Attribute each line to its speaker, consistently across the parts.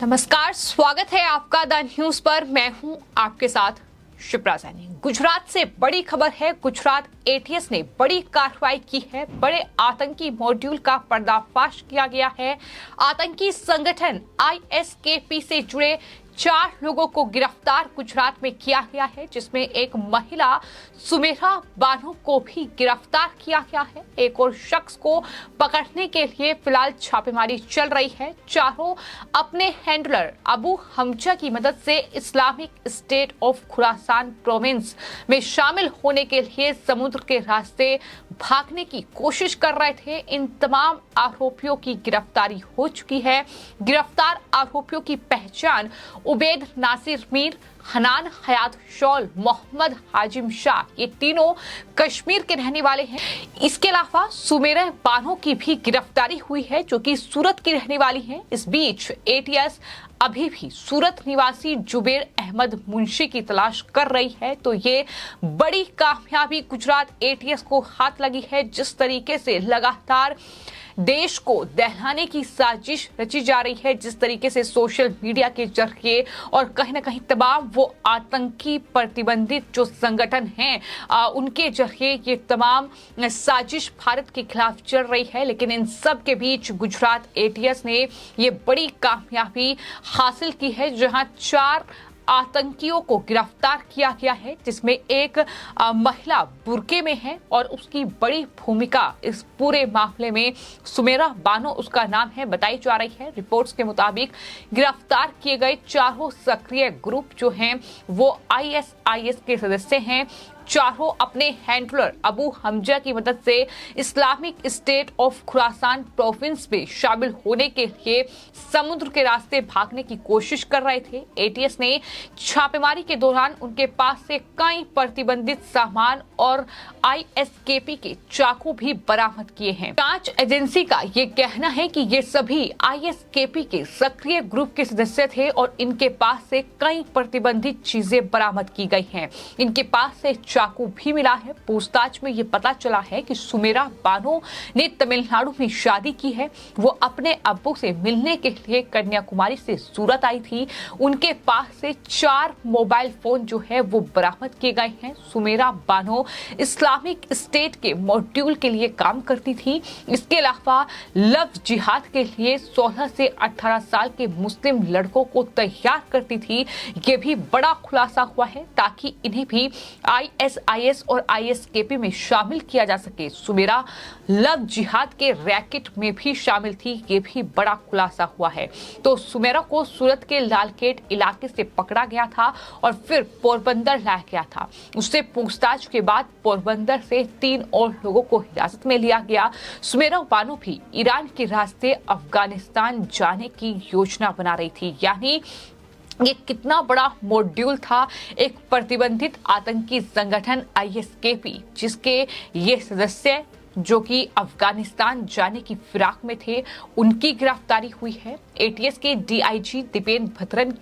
Speaker 1: नमस्कार, स्वागत है आपका द न्यूज पर। मैं हूं आपके साथ शिप्रा सैनी। गुजरात से बड़ी खबर है। गुजरात एटीएस ने बड़ी कार्रवाई की है। बड़े आतंकी मॉड्यूल का पर्दाफाश किया गया है। आतंकी संगठन आईएसकेपी से जुड़े 4 लोगों को गिरफ्तार गुजरात में किया गया है, जिसमें एक महिला सुमेरा बानो को भी गिरफ्तार किया गया है। एक और शख्स को पकड़ने के लिए फिलहाल छापेमारी चल रही है। चारों अपने हैंडलर अबू हमजा की मदद से Islamic state of Khorasan province में शामिल होने के लिए समुद्र के रास्ते भागने की कोशिश कर रहे थे। इन तमाम आरोपियों की गिरफ्तारी हो चुकी है। गिरफ्तार आरोपियों की पहचान उबैद नासिर मीर, हनान हयात शौल, मोहम्मद हाजिम शाह, ये तीनों कश्मीर के रहने वाले हैं। इसके अलावा सुमेरा बानो की भी गिरफ्तारी हुई है, जो कि सूरत की रहने वाली है। इस बीच एटीएस अभी भी सूरत निवासी जुबेर अहमद मुंशी की तलाश कर रही है। तो ये बड़ी कामयाबी गुजरात एटीएस को हाथ लगी है। जिस तरीके से लगातार देश को दहलाने की साजिश रची जा रही है, जिस तरीके से सोशल मीडिया के जरिए और कहीं ना कहीं तमाम वो आतंकी प्रतिबंधित जो संगठन हैं उनके जरिए ये तमाम साजिश भारत के खिलाफ चल रही है। लेकिन इन सब के बीच गुजरात एटीएस ने ये बड़ी कामयाबी हासिल की है, जहां 4 आतंकियों को गिरफ्तार किया गया है, जिसमें एक महिला बुर्के में है और उसकी बड़ी भूमिका इस पूरे मामले में सुमेरा बानो उसका नाम है बताई जा रही है। रिपोर्ट्स के मुताबिक गिरफ्तार किए गए 4 सक्रिय ग्रुप जो हैं वो आईएसआईएस के सदस्य हैं। चारों अपने हैंडलर अबू हमजा की मदद से Islamic state of Khorasan province में शामिल होने के लिए समुद्र के रास्ते भागने की कोशिश कर रहे थे। एटीएस ने छापेमारी के दौरान उनके पास से कई प्रतिबंधित सामान और आईएसकेपी के चाकू भी बरामद किए हैं। जांच एजेंसी का ये कहना है कि ये सभी आईएसकेपी के सक्रिय ग्रुप के सदस्य थे और इनके पास से कई प्रतिबंधित चीजें बरामद की गई हैं। इनके पास से चाकू भी मिला है। पूछताछ में ये पता चला है कि सुमेरा बानो ने तमिलनाडु में शादी की है। वो अपने अब्बू से मिलने के लिए कन्याकुमारी से सूरत आई थी। उनके पास से 4 मोबाइल फोन जो है वो बरामद किए गए हैं। सुमेरा बानो इस्लामिक स्टेट के मॉड्यूल के लिए काम करती थी। इसके अलावा लव जिहाद के लिए 16 से 18 साल के मुस्लिम लड़कों को तैयार करती थी। ये भी बड़ा खुलासा हुआ है ताकि इन्हें भी आईएसआईएस और आईएसकेपी में शामिल किया जा सके। सुमेरा लव जिहाद के रैकेट में भी शामिल थी। ये भी बड़ा खुलासा हुआ है। तो सुमेरा को सूरत के लालगेट इलाके से पकड़ा गया था और फिर पोरबंदर लाया गया था। उससे पूछताछ के बाद पोरबंदर से 3 और लोगों को हिरासत में लिया गया। सुमेरा बानो भी ईरान के रास्ते अफगानिस्तान जाने की योजना बना रही थी। यानी ये कितना बड़ा मॉड्यूल था। एक प्रतिबंधित आतंकी संगठन आईएसकेपी, जिसके ये सदस्य जो कि अफगानिस्तान जाने की फिराक में थे, उनकी गिरफ्तारी हुई है। एटीएस के डीआईजी दीपेंद्र भद्रन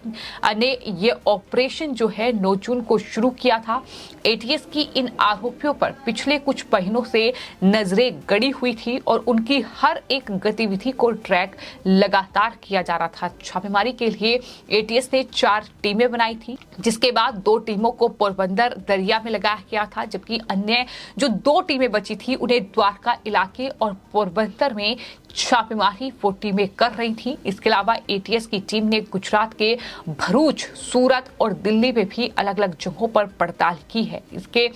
Speaker 1: ने ये ऑपरेशन जो है 9 जून को शुरू किया था। एटीएस की इन आरोपियों पर पिछले कुछ महीनों से नजरें गड़ी हुई थी और उनकी हर एक गतिविधि को ट्रैक लगातार किया जा रहा था। छापेमारी के लिए एटीएस ने 4 टीमें बनाई थी, जिसके बाद 2 टीमों को पोरबंदर दरिया में लगाया गया था, जबकि अन्य जो 2 टीमें बची थी उन्हें द्वारका इलाके और पोरबंदर में छापेमारी वो टीमें कर रही थी। इसके अलावा एटीएस की टीम ने गुजरात के भरूच, सूरत और दिल्ली में भी अलग अलग जगहों पर पड़ताल की है। इसके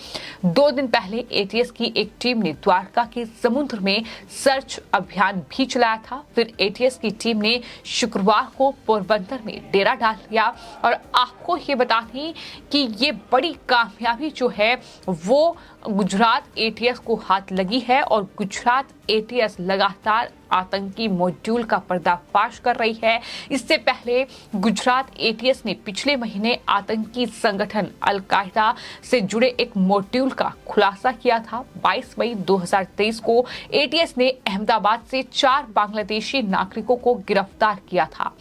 Speaker 1: 2 दिन पहले एटीएस की एक टीम ने द्वारका के समुद्र में सर्च अभियान भी चलाया था। फिर एटीएस की टीम ने शुक्रवार को पोरबंदर में डेरा डाल लिया। और आपको ये बता दें कि ये बड़ी कामयाबी जो है वो गुजरात एटीएस को हाथ लगी है और गुजरात एटीएस लगातार आतंकी मॉड्यूल का पर्दाफाश कर रही है। इससे पहले गुजरात एटीएस ने पिछले महीने आतंकी संगठन अल-कायदा से जुड़े एक मॉड्यूल का खुलासा किया था। 22 मई 2023 को एटीएस ने अहमदाबाद से 4 बांग्लादेशी नागरिकों को गिरफ्तार किया था।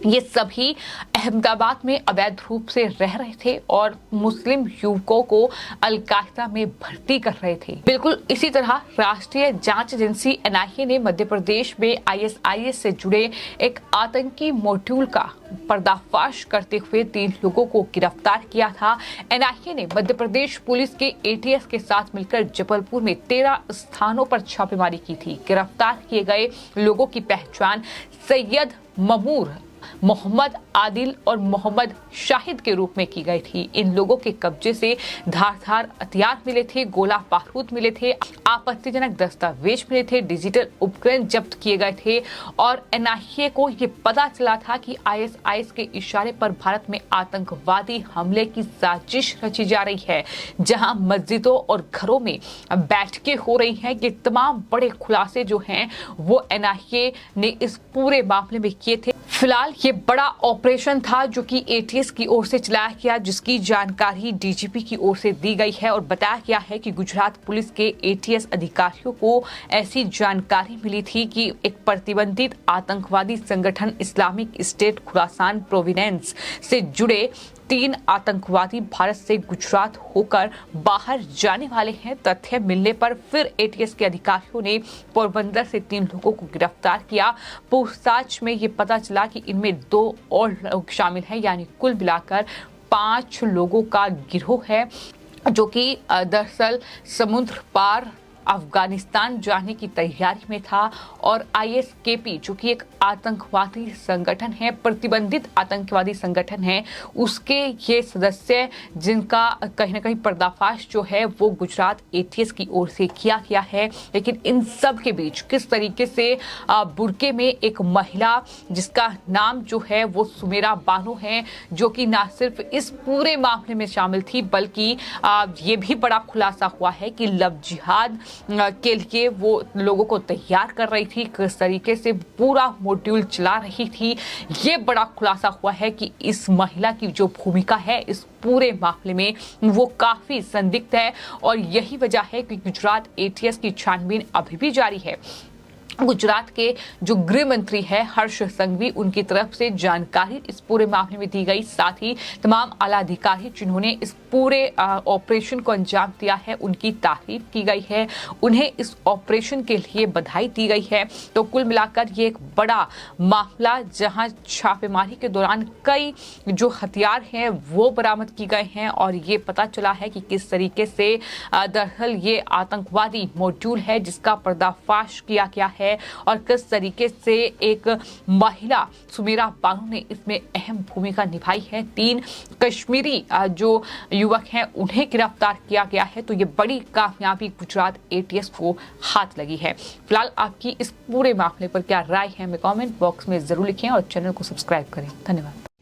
Speaker 1: ये सभी अहमदाबाद में अवैध रूप से रह रहे थे और मुस्लिम युवकों को अलकायदा में भर्ती कर रहे थे। बिल्कुल इसी तरह राष्ट्रीय जांच एजेंसी एनआईए ने मध्य प्रदेश में आईएसआईएस से जुड़े एक आतंकी मॉड्यूल का पर्दाफाश करते हुए 3 लोगों को गिरफ्तार किया था। एनआईए ने मध्य प्रदेश पुलिस के एटीएस के साथ मिलकर जबलपुर में 13 स्थानों पर छापेमारी की थी। गिरफ्तार किए गए लोगों की पहचान सैयद ममूर, मोहम्मद आदिल और मोहम्मद शाहिद के रूप में की गई थी। इन लोगों के कब्जे से धारदार हथियार मिले थे, गोला बारूद मिले थे, आपत्तिजनक दस्तावेज मिले थे, डिजिटल उपकरण जब्त किए गए थे और एनआईए को ये पता चला था कि आईएसआईएस के इशारे पर भारत में आतंकवादी हमले की साजिश रची जा रही है, जहां मस्जिदों और घरों में बैठकें हो रही हैं। ये तमाम बड़े खुलासे जो हैं वो एनआईए ने इस पूरे मामले में किए थे। फिलहाल ये बड़ा ऑपरेशन था जो कि एटीएस की ओर से चलाया गया, जिसकी जानकारी डीजीपी की ओर से दी गई है और बताया गया है कि गुजरात पुलिस के एटीएस अधिकारियों को ऐसी जानकारी मिली थी कि एक प्रतिबंधित आतंकवादी संगठन इस्लामिक स्टेट खुरासान प्रोविनेंस से जुड़े 3 आतंकवादी भारत से गुजरात होकर बाहर जाने वाले हैं। तथ्य मिलने पर फिर एटीएस के अधिकारियों ने पोरबंदर से 3 लोगों को गिरफ्तार किया। पूछताछ में ये पता चला कि इनमें 2 और लोग शामिल हैं, यानी कुल मिलाकर 5 लोगों का गिरोह है, जो कि दरअसल समुद्र पार अफगानिस्तान जाने की तैयारी में था और आईएसकेपी जो कि एक आतंकवादी संगठन है, प्रतिबंधित आतंकवादी संगठन है, उसके ये सदस्य जिनका कहीं ना कहीं पर्दाफाश जो है वो गुजरात एटीएस की ओर से किया गया है। लेकिन इन सब के बीच किस तरीके से बुर्के में एक महिला जिसका नाम जो है वो सुमेरा बानो है, जो कि ना सिर्फ इस पूरे मामले में शामिल थी बल्कि ये भी बड़ा खुलासा हुआ है कि लव जिहाद के लिए वो लोगों को तैयार कर रही थी, किस तरीके से पूरा मॉड्यूल चला रही थी। ये बड़ा खुलासा हुआ है कि इस महिला की जो भूमिका है इस पूरे मामले में वो काफी संदिग्ध है और यही वजह है कि गुजरात एटीएस की छानबीन अभी भी जारी है। गुजरात के जो गृह मंत्री है हर्ष संघवी, उनकी तरफ से जानकारी इस पूरे मामले में दी गई। साथ ही तमाम आला अधिकारी जिन्होंने इस पूरे ऑपरेशन को अंजाम दिया है उनकी तारीफ की गई है, उन्हें इस ऑपरेशन के लिए बधाई दी गई है। तो कुल मिलाकर ये एक बड़ा मामला जहां छापेमारी के दौरान कई जो हथियार हैं वो बरामद किए गए हैं और ये पता चला है कि किस तरीके से दरअसल ये आतंकवादी मॉड्यूल है जिसका पर्दाफाश किया गया है और किस तरीके से एक महिला सुमेरा बानो ने इसमें अहम भूमिका निभाई है। 3 कश्मीरी जो युवक हैं उन्हें गिरफ्तार किया गया है। तो ये बड़ी कामयाबी गुजरात एटीएस को हाथ लगी है। फिलहाल आपकी इस पूरे मामले पर क्या राय है हमें कमेंट बॉक्स में जरूर लिखें और चैनल को सब्सक्राइब करें। धन्यवाद।